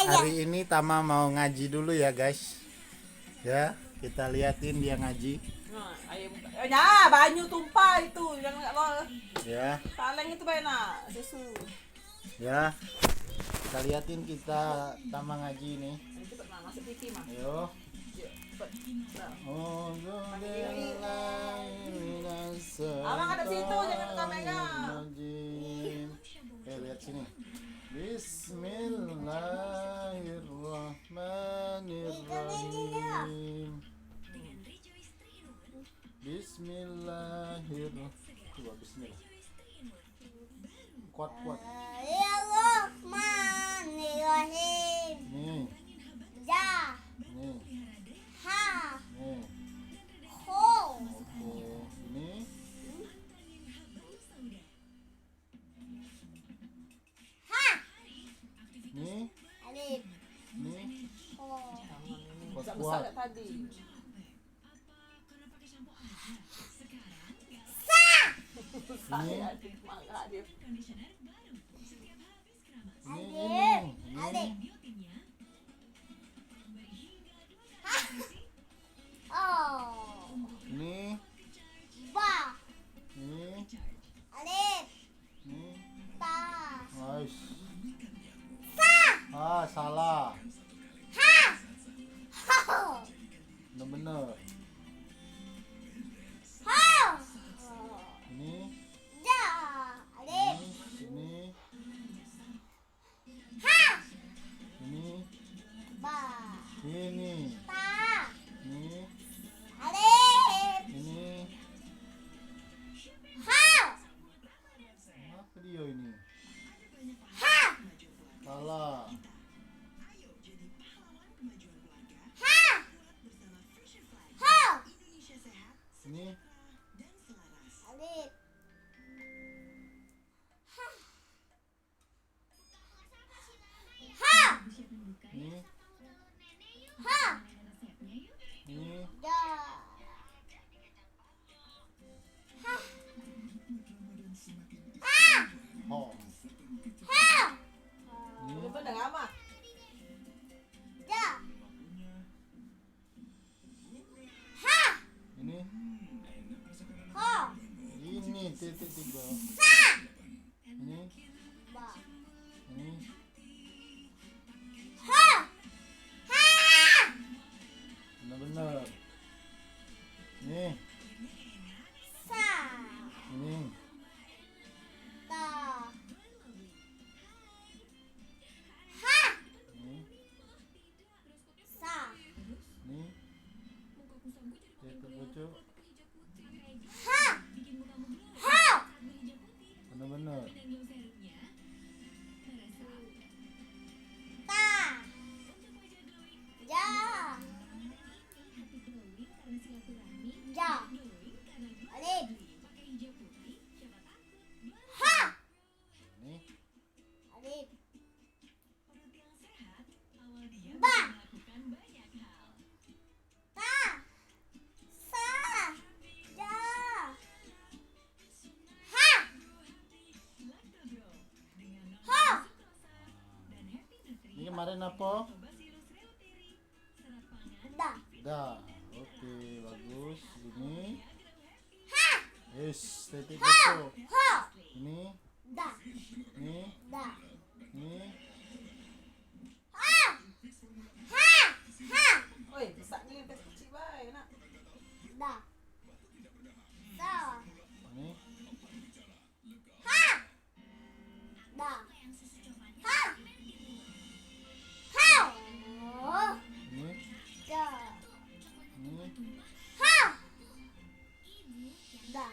Hari ini Tama mau ngaji dulu ya guys. Ya, kita liatin dia ngaji. Nah, ya, banyu tumpah itu yang lo Ya, kaleng itu banyak susu. ya. Kita liatin kita Tama ngaji nih. Cepat mah masuk TV mah. Ayo. Cepat. Abang ada situ, jangan kamera. Lihat sini. Bismillahirrahmanirrahim. Coba bismillah. Kuat. Bismillahirrahmanirrahim. Nih. Ja, Nih. ha, Nih. ho. Oke. Ini. Ha, Nih. alif, Nih. ho. Besar Kuat. besar tadi. Ini. Adik marah dia. Alif. Ha, oh. Ini. Ba, Ini. alif, Ini. ta. Nice. Sa, Ah, salah. ha, ho. Bener-bener. Ho. Ini. Ja, alif, Ini. ha, Ini. ba, Ini. ta. Ini. Alif, Ini. ha, Apa dia ini? ha, Salah. ha, ho. Ini. Alif, ha, Ini. ha, Ini. ja, ha, ha, Hom. ha, Ini. Bener ama. ja, ha, Ini. ho, Ini titik 3. sa, Ini. ba, Ini. ha, ha, Bener-bener. Ini. sa, Ini. ta, ha, Ini. sa, Ini. Titik pucuk. ha, ho, Bener-bener. ta, ja, ja, alif, ha, Ini. alif, ba, ta, sa, ja, ha, ho, Ini kemarin apa? da, Dah. Oke, bagus. Ini. ha, Yes, titik ho, pucuk. ho, Ini. da, Ini. da, Ini. ha, ha, ha, Oi, besar ni kecil baik nak. da, sa, Ini. ha, da, ha, ho, Ini. da, Ini. ha, da,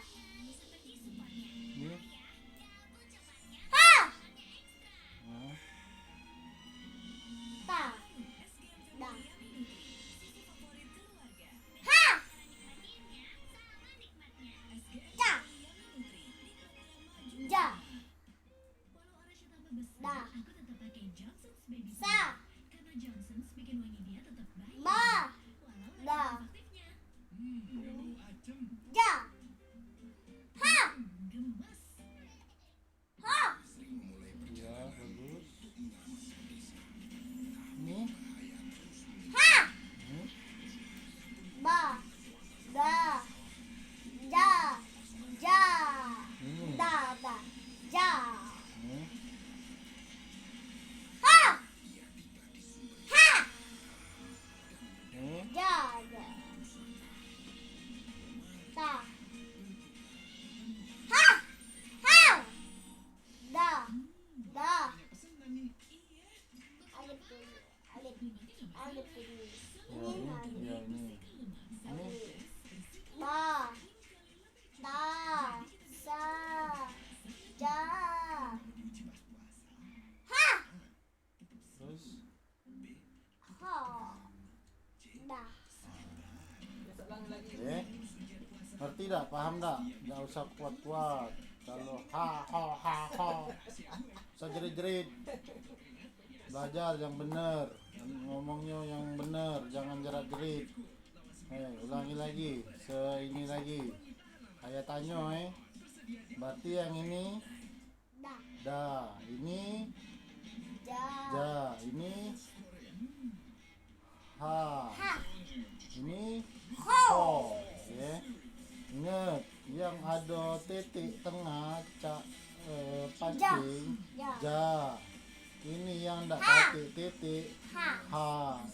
Ini. ha, Nah. Ya, ini. Ya, ini. Ini. Da. Da. Sa. Ja. Ha. Terus Ho. Da. Besok lagi. ngerti dah, paham dah? Nggak usah kuat-kuat. Kalau ha, usah jerit-jerit. Belajar yang benar, ngomongnya yang benar, jangan jerat-jerit. Ulangi lagi, ini lagi. Kayak tanya, berarti yang ini Da. da, ini Ja. ja, ini ha, Ha. ini Ho. ho. Ya. Ingat, yang ada titik tengah pancing Ja. ja. Ini yang tak Ha. pakai titik Ha. ha.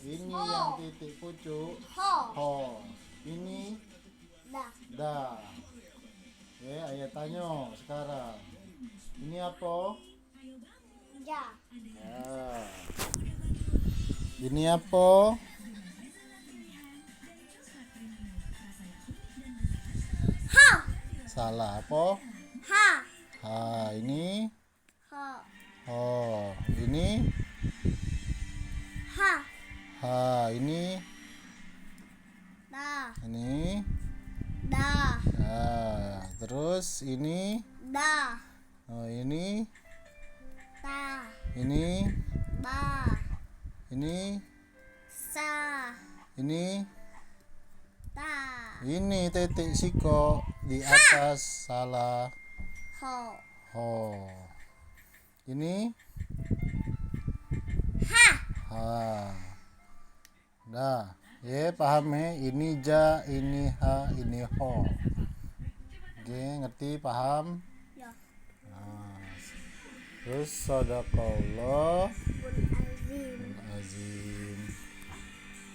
Ini Ho. yang titik pucuk Ho. ho. Ini Da. da. Ayah tanya sekarang. Ini apa? Ja. Ya. Ini apa? Ha. Salah apa? Ha. Ha, ini Ho. oh, ini Ha. ha, ini Da. Da. Da. Terus ini Da. oh, ini Ta. ini Ba. ini Sa. ini Ta. ini titik siko di atas salah. Ho. Ho. Ini Ha. ha. Dah. Paham ini ja, ini ha, ini ho. Ngerti, paham? Ya. Terus sadaqallah Bun azim. azim.